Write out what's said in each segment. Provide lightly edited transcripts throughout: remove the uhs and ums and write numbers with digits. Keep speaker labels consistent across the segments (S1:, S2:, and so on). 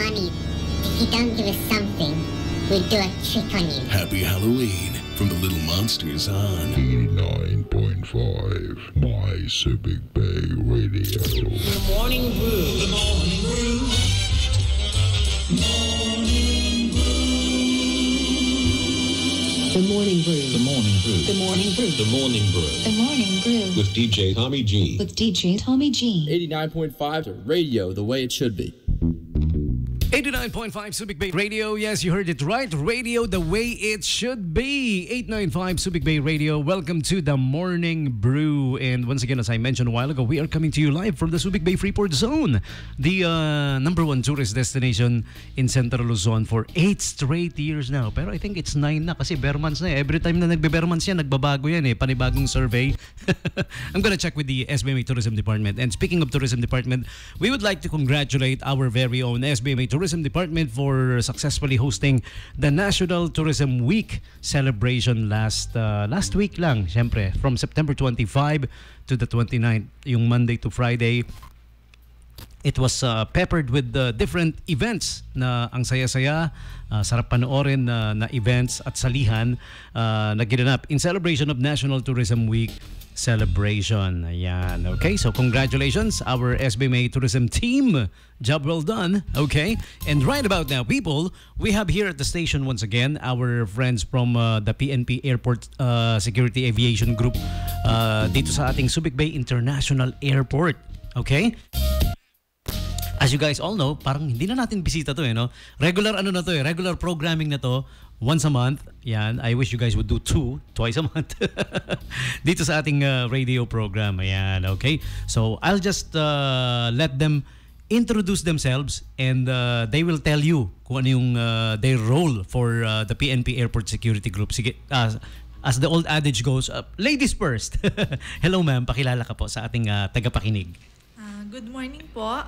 S1: money. If you don't give us something, we'll do a trick on you.
S2: Happy Halloween from the Little Monsters on
S3: 89.5 My Subic Bay Radio.
S4: The Morning Brew. The Morning Brew.
S5: The Morning Brew.
S4: The Morning Brew.
S5: The Morning Brew.
S4: The Morning Brew.
S5: The Morning Brew.
S4: With DJ Tommy G.
S5: With DJ Tommy G.
S6: 89.5 radio, the way it should be.
S7: 89.5 Subic Bay Radio. Yes, you heard it right. Radio the way it should be. 895 Subic Bay Radio. Welcome to the Morning Brew. And once again, as I mentioned a while ago, we are coming to you live from the Subic Bay Freeport Zone, the number one tourist destination in Central Luzon for 8 straight years now. Pero I think it's 9 na kasi bare months na eh. Every time na nagbe-bare months yan, nagbabago yan eh. Panibagong survey. I'm gonna check with the SBMA Tourism Department. And speaking of Tourism Department, we would like to congratulate our very own SBMA Tourism Department for successfully hosting the National Tourism Week celebration last week lang, syempre, from September 25 to the 29th, yung Monday to Friday. It was peppered with different events na ang saya-saya, sarap panoorin na events at salihan na ginanap in celebration of National Tourism Week celebration. Ayan. Okay, so congratulations our SBMA Tourism team. Job well done. Okay, and right about now, people, we have here at the station once again our friends from the PNP Airport Security Aviation Group dito sa ating Subic Bay International Airport. Okay? As you guys all know, parang hindi na natin bisita to eh, no? Regular ano na to eh, regular programming na to, once a month. Yan, I wish you guys would do twice a month. Dito sa ating radio program. Ayan, okay? So, I'll just let them introduce themselves and they will tell you kung ano yung their role for the PNP Airport Security Group. Sige, as the old adage goes, ladies first. Hello ma'am, pakilala ka po sa ating tagapakinig.
S8: Good morning po.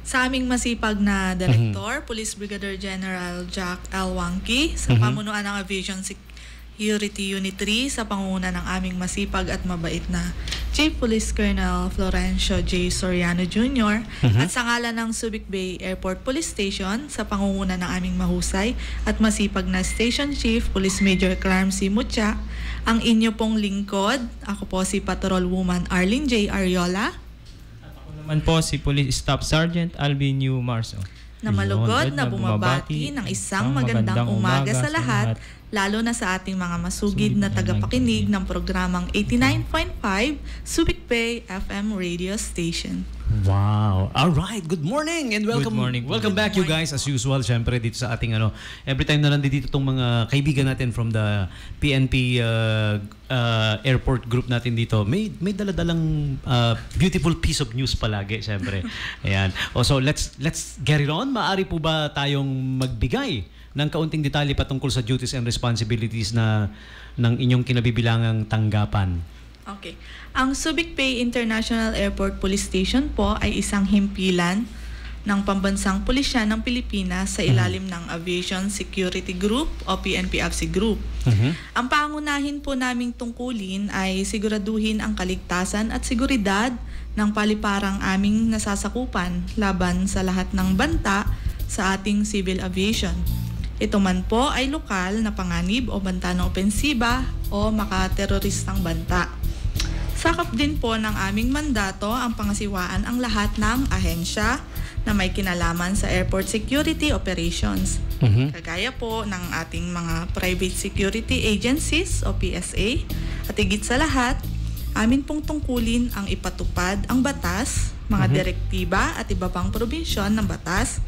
S8: Sa aming masipag na Director, Police Brigadier General Jack L. Wangki, sa pamunuan ng Aviation Security Unit 3, sa pangunguna ng aming masipag at mabait na Chief Police Colonel Florencio J. Soriano Jr. At sa ngalan ng Subic Bay Airport Police Station, sa pangunguna ng aming mahusay at masipag na Station Chief Police Major Clarmcy Mucha, ang inyo pong lingkod, ako po si Patrol Woman Arlene J. Ariola,
S9: naman po si Police Staff Sergeant Alvin New Marso.
S8: Na malugod na bumabati ng isang magandang umaga sa lahat, lalo na sa ating mga masugid na tagapakinig ng programang 89.5 Subic Bay FM radio station.
S7: Wow. All right. Good morning and welcome.
S9: Good morning.
S7: Welcome back you guys as usual. Syempre dito sa ating every time na nandito tong mga kaibigan natin from the PNP airport group natin dito, may daladalang beautiful piece of news palagi, syempre. Ayan. So let's get it on. Maari po ba tayong magbigay ng kaunting detalye patungkol sa duties and responsibilities na ng inyong kinabibilangang tanggapan?
S8: Okay. Ang Subic Bay International Airport Police Station po ay isang himpilan ng pambansang pulisya ng Pilipinas sa ilalim ng Aviation Security Group o PNP-AFSI Group. Ang pangunahin po naming tungkulin ay siguraduhin ang kaligtasan at seguridad ng paliparang aming nasasakupan laban sa lahat ng banta sa ating civil aviation. Ito man po ay lokal na panganib o banta ng opensiba o makateroristang banta. Sakop din po ng aming mandato ang pangasiwaan ang lahat ng ahensya na may kinalaman sa airport security operations. Kagaya po ng ating mga private security agencies o PSA. At higit sa lahat, amin pong tungkulin ang ipatupad ang batas, mga direktiba at iba pang probinsyon ng batas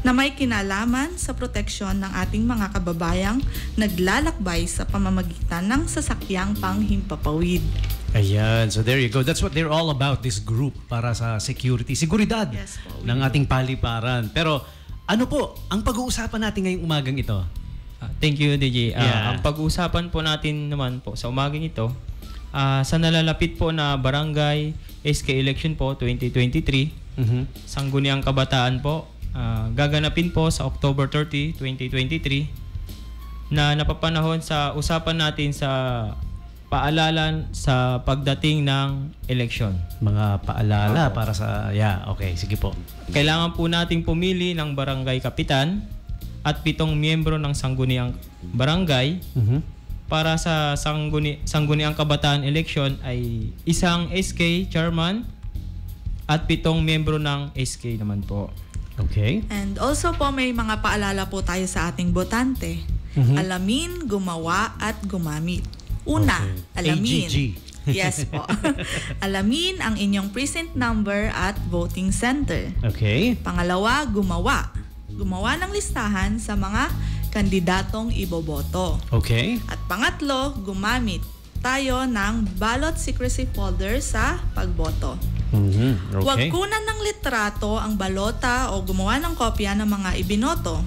S8: na may kinalaman sa proteksyon ng ating mga kababayang naglalakbay sa pamamagitan ng sasakyang panghimpapawid.
S7: Ayan, so there you go. That's what they're all about, this group, para sa security, seguridad ng ating paliparan. Pero ano po ang pag-uusapan natin ngayong umagang ito?
S9: Thank you, DJ. Ang pag-uusapan po natin naman po sa umagang ito, sa nalalapit po na barangay SK election po 2023, Sangguniang Kabataan po, gaganapin po sa October 30, 2023, na napapanahon sa usapan natin sa paalala sa pagdating ng eleksyon.
S7: Mga paalala para sa... Yeah, okay. Sige po.
S9: Kailangan po nating pumili ng barangay kapitan at 7 miyembro ng sangguniang barangay. Para sa sangguniang kabataan election ay isang SK chairman at 7 miyembro ng SK naman po.
S7: Okay.
S8: And also po may mga paalala po tayo sa ating botante. Alamin, gumawa at gumamit. Una, alamin.
S7: AGG.
S8: Yes po. Alamin ang inyong precinct number at voting center.
S7: Okay.
S8: Pangalawa, gumawa. Gumawa ng listahan sa mga kandidatong iboboto.
S7: Okay.
S8: At pangatlo, gumamit tayo ng ballot secrecy folder sa pagboto.
S7: Okay.
S8: Huwag kunan ng litrato ang balota o gumawa ng kopya ng mga ibinoto.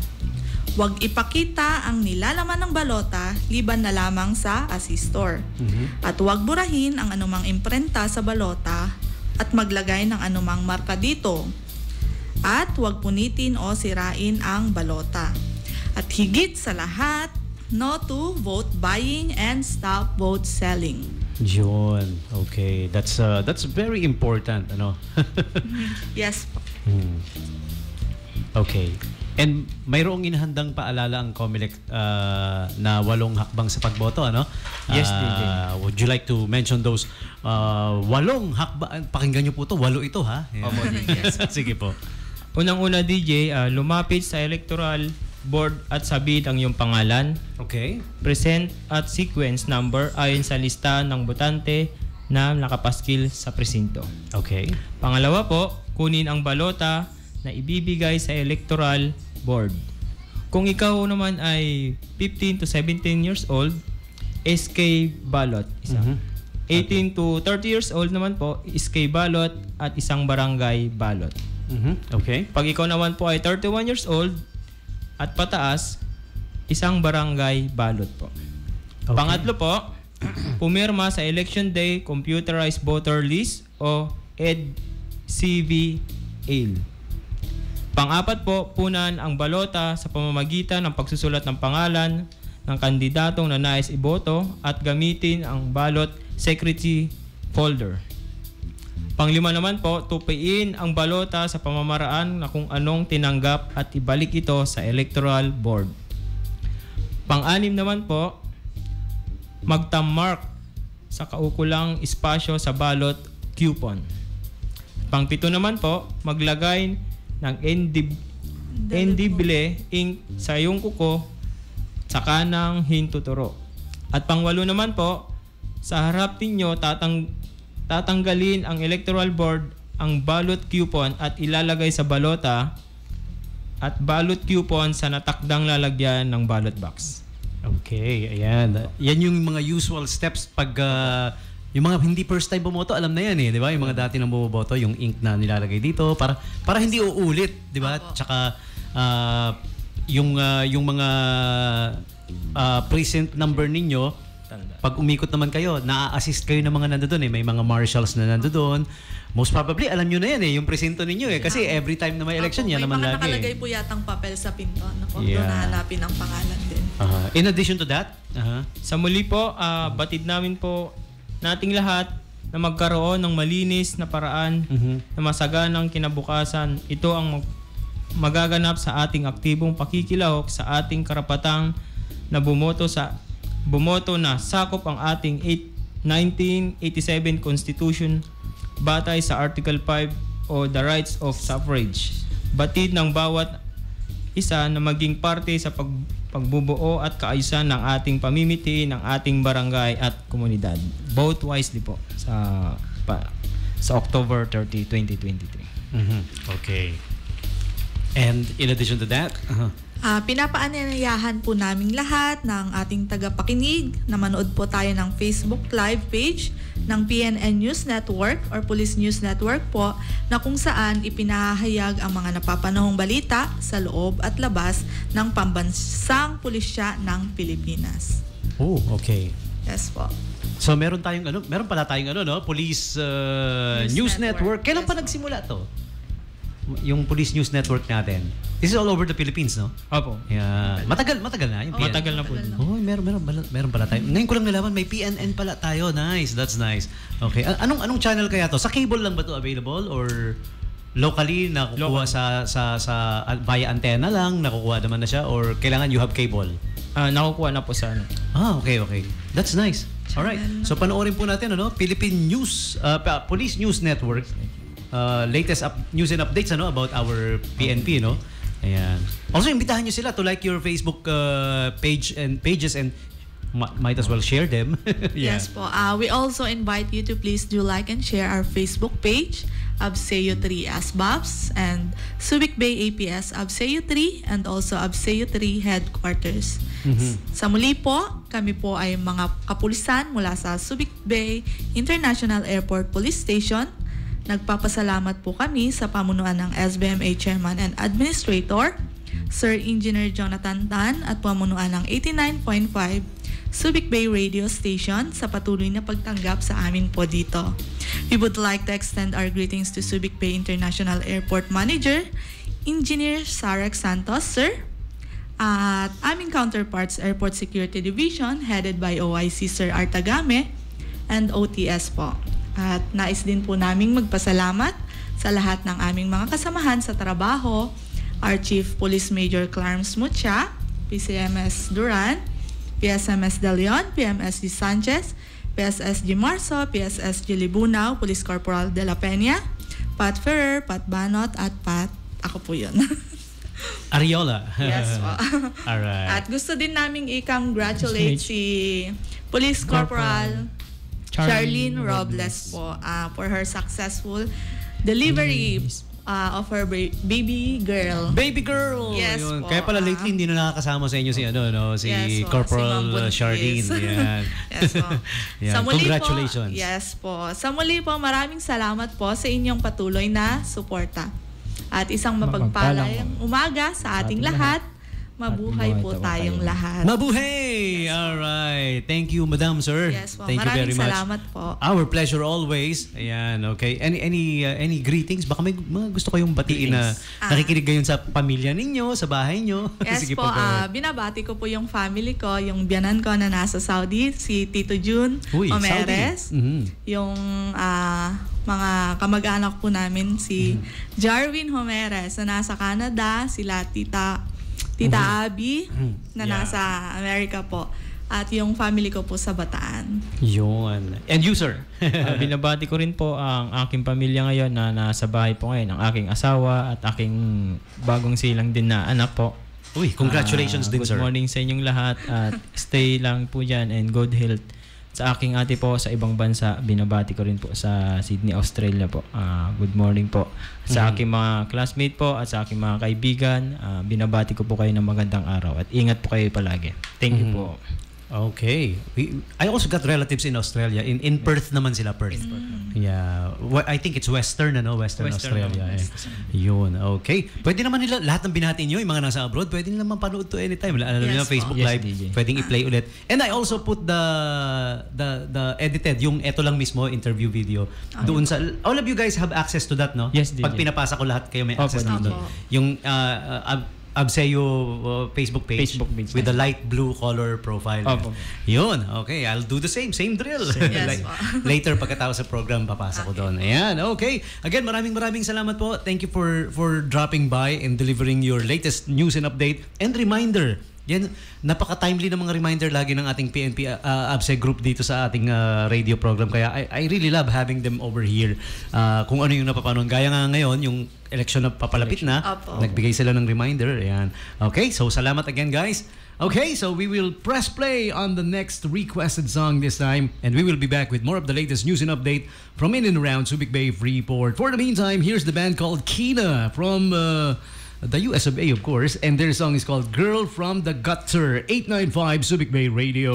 S8: Huwag ipakita ang nilalaman ng balota liban na lamang sa asistor. At huwag burahin ang anumang imprenta sa balota at maglagay ng anumang marka dito. At huwag punitin o sirain ang balota. At higit sa lahat, no to vote buying and stop vote selling.
S7: Yun. Okay. That's very important, ano?
S8: Yes po.
S7: Okay. And mayroong inahandang paalala ang COMELEC na 8 hakbang sa pagboto, ano?
S9: Yes, DJ.
S7: Would you like to mention those 8 hakbang? Pakinggan niyo po to, 8 ito, ha?
S8: Yes.
S7: Sige po.
S9: Unang-una, DJ, lumapit sa electoral board at sabit ang iyong pangalan,
S7: Okay.
S9: present at sequence number ayon sa listahan ng botante na nakapaskil sa presinto.
S7: Okay.
S9: Pangalawa po, kunin ang balota na ibibigay sa electoral board. Kung ikaw naman ay 15 to 17 years old, SK ballot, isa. 18 to 30 years old naman po, SK ballot at isang barangay ballot.
S7: Okay.
S9: Pag ikaw naman po ay 31 years old at pataas, isang barangay ballot po.
S7: Okay.
S9: Pangatlo po, pumirma sa election day computerized voter list o EDCV-AIL. Pang-apat po, punan ang balota sa pamamagitan ng pagsusulat ng pangalan ng kandidatong na nais iboto at gamitin ang ballot secrecy folder. Panglima naman po, tupiin ang balota sa pamamaraan na kung anong tinanggap at ibalik ito sa electoral board. Pang-anim naman po, magtamark sa kaukulang espasyo sa ballot coupon. Pang-pito naman po, maglagay ng indibile ink sa iyong kuko sa kanang hintuturo. At pang-walo naman po, sa harap ninyo tatanggalin ang electoral board ang ballot coupon at ilalagay sa balota at ballot coupon sa natakdang lalagyan ng ballot box.
S7: Okay, ayan. Yan yung mga usual steps pag yung mga hindi first time bumoto, alam na yan eh, di ba? Yung mga dati nang bumoboto, yung ink na nilalagay dito para hindi uulit, di ba? Tsaka yung mga precinct number ninyo, pag umikot naman kayo, na-assist kayo ng mga nandoon eh. May mga marshals na nandoon. Most probably, alam nyo na yan eh, yung presinto ninyo eh. Kasi every time na may election, yan naman lagi.
S8: May mga nakalagay po yatang papel sa pinto. Doon
S7: Yeah.
S8: nahanapin ang pangalan din.
S7: In addition to that,
S9: Sa muli po, batid namin po nating lahat na magkaroon ng malinis na paraan na masaganang kinabukasan. Ito ang magaganap sa ating aktibong pakikilahok sa ating karapatang na bumoto na sakop ang ating 1987 Constitution batay sa Article 5 o the rights of suffrage. Batid ng bawat isa na maging parte sa pagbubuo at kaayusan ng ating pamimiti ng ating barangay at komunidad. Vote wisely po sa October 30, 2023.
S7: Okay. And in addition to that,
S8: Pinapaanyayahan po naming lahat ng ating tagapakinig na manood po tayo ng Facebook live page ng PNN News Network or Police News Network po na kung saan ipinahayag ang mga napapanahong balita sa loob at labas ng pambansang pulisya ng Pilipinas.
S7: Oh, okay.
S8: Yes po.
S7: So meron pala tayong Police News Network. Kailan
S8: Yes,
S7: pa nagsimula to? Yung Police News Network natin. This is all over the Philippines, no?
S9: Opo.
S7: Yeah. Matagal na yung PNN.
S9: Matagal na po.
S7: Oh, meron pala tayo. Ngayon ko lang nalaman may PNN pala tayo. Nice. That's nice. Okay. Anong channel kaya to? Sa cable lang ba to available or locally nakukuha sa via antenna lang, nakukuha naman na siya or kailangan you have cable?
S9: Nakukuha na po sa ano.
S7: Okay. That's nice. All right. So panoorin po natin Philippine News Police News Network. Latest news and updates about our PNP, no? Ayan. Also, imbitahan nyo sila to like your Facebook pages and might as well share them. Yeah.
S8: Yes po. We also invite you to please do like and share our Facebook page, Abseo 3 ASBAPS, and Subic Bay APS Abseo 3, and also Abseo 3 Headquarters. Sa muli po, kami po ay mga kapulisan mula sa Subic Bay International Airport Police Station. Nagpapasalamat po kami sa pamunuan ng SBMA Chairman and Administrator, Sir Engineer Jonathan Tan, at pamunuan ng 89.5 Subic Bay Radio Station sa patuloy na pagtanggap sa amin po dito. We would like to extend our greetings to Subic Bay International Airport Manager, Engineer Sarek Santos, sir, at aming counterparts Airport Security Division headed by OIC Sir Artagame and OTS po. At nais din po naming magpasalamat sa lahat ng aming mga kasamahan sa trabaho, our Chief Police Major Clarence Mucha, PCMS Duran, PSMS De Leon, PMSG Sanchez, PSSG Marso, PSSG Libunao, Police Corporal De La Peña, Pat Ferrer, Pat Banot, at Pat, ako po yun.
S7: Ariola.
S8: Yes po.
S7: Alright.
S8: At gusto din naming i-congratulate si Police Corporal Charlene Robles po for her successful delivery of her baby girl.
S7: Baby girl!
S8: Yes
S7: Yun.
S8: po.
S7: Kaya pala lately hindi na nakakasama sa inyo si
S8: Yes po,
S7: Corporal
S8: si Ma'am
S7: Charlene.
S8: Buntis.
S7: Yan.
S8: Yes po.
S7: Yan.
S8: Sa muli
S7: Congratulations.
S8: Po, yes po. Sa muli po, maraming salamat po sa inyong patuloy na suporta. At isang mapagpalang umaga sa ating lahat. Mabuhay po tayong lahat.
S7: Mabuhay!
S8: Yes,
S7: alright. Thank you, Madam, sir.
S8: Yes po.
S7: Thank you very much.
S8: Salamat po.
S7: Our pleasure always. Ayan, okay. Any greetings? Baka may mga gusto kayong batiin na nakikinig ngayon sa pamilya ninyo, sa bahay nyo.
S8: Yes
S7: Sige
S8: po. Binabati ko po yung family ko, yung biyanan ko na nasa Saudi, si Tito Jun Omeres. Yung mga kamag-anak po namin, si Jarwin Homeres na nasa Canada, sila Tita Abby na nasa Amerika po. At yung family ko po sa Bataan.
S7: Yun. And you, sir?
S9: Binabati ko rin po ang aking pamilya ngayon na nasa bahay po ngayon. Ang aking asawa at aking bagong silang din na anak po.
S7: Uy, congratulations din, sir.
S9: Good morning sa inyong lahat at stay lang po dyan and good health. Sa aking ate po sa ibang bansa, binabati ko rin po sa Sydney, Australia po. Good morning po. Sa aking mga classmate po at sa aking mga kaibigan, binabati ko po kayo ng magandang araw at ingat po kayo palagi. Thank you po.
S7: Okay. I also got relatives in Australia. In Perth naman sila, Perth. Yeah. I think it's Western Australia. Yun. Okay. Pwede naman nila, lahat ng binati nyo, yung mga nasa abroad, pwede nila mapanood to anytime. Alam nila, Facebook Live, pwedeng i-play ulit. And I also put the edited, yung eto lang mismo, interview video. Doon sa, all of you guys have access to that, no?
S9: Yes, DJ.
S7: Pag pinapasa ko lahat, kayo may access na doon. Yung Abseo Facebook page with the light blue color profile. Yun. Okay, I'll do the same drill.
S8: Yes,
S7: later pagkatapos sa program papasa ko doon. Ayan. Okay. Again, maraming salamat po. Thank you for dropping by and delivering your latest news and update and reminder. Yan, napaka-timely ng mga reminder lagi ng ating PNP ABSE group dito sa ating radio program. Kaya I really love having them over here. Kung ano yung napapanood. Gaya nga ngayon, yung election na papalapit na, nagbigay sila ng reminder. Ayan. Okay, so salamat again, guys. Okay, so we will press play on the next requested song this time, and we will be back with more of the latest news and update from in and around Subic Bay Freeport. For the meantime, here's the band called Kina from the US of A, of course, and their song is called Girl from the Gutter. 895 Subic Bay Radio.